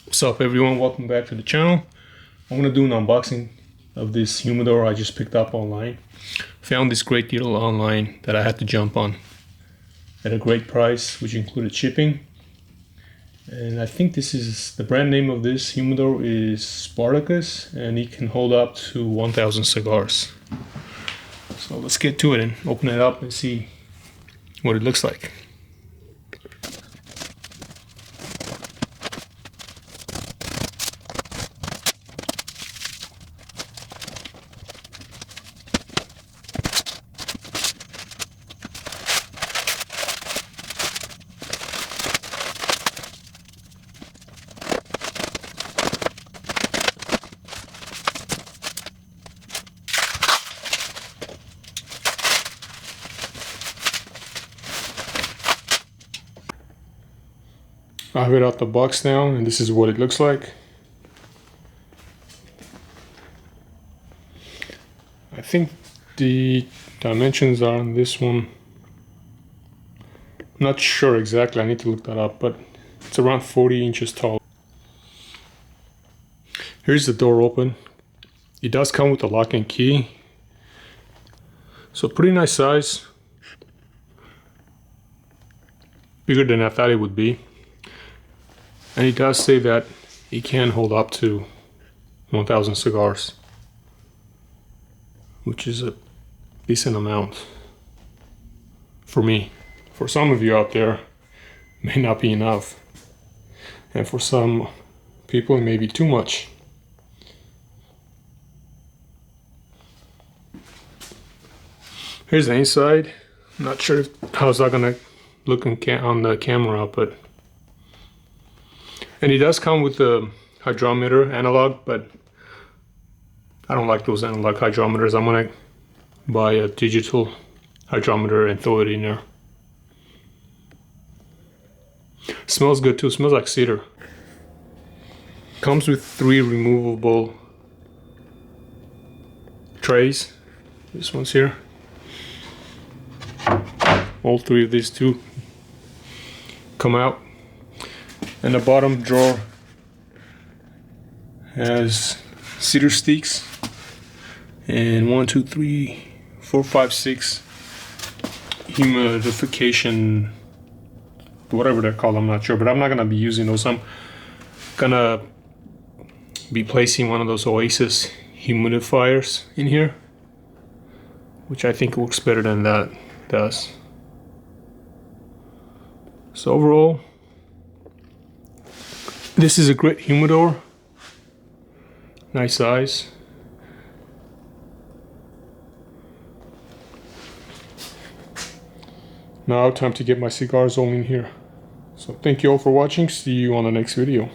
What's up everyone, welcome back to the channel. I'm going to do an unboxing of this humidor I just picked up online. Found this great deal online that I had to jump on at a great price, which included shipping. And I think this is the brand name of this humidor is Spartacus, and it can hold up to 1,000 cigars. So let's get to it and open it up and see what it looks like. I have it out the box now, and this is what it looks like. I think the dimensions are on this one. I'm not sure exactly, I need to look that up, but it's around 40 inches tall. Here's the door open. It does come with a lock and key. So pretty nice size. Bigger than I thought it would be. And it does say that it can hold up to 1,000 cigars, which is a decent amount for me. For some of you out there, it may not be enough. And for some people, it may be too much. Here's the inside. I'm not sure how's that gonna look on the camera, but and it does come with a hydrometer analog, but I don't like those analog hydrometers. I'm gonna buy a digital hydrometer and throw it in there. Smells good too, smells like cedar. Comes with 3 removable trays. This one's here. All 3 of these two come out. And the bottom drawer has cedar sticks and 1, 2, 3, 4, 5, 6 humidification, whatever they're called, I'm not sure, but I'm not gonna be using those. I'm gonna be placing one of those Oasis humidifiers in here, which I think works better than that does. So overall, this is a great humidor. Nice size. Now time to get my cigars all in here. So thank you all for watching. See you on the next video.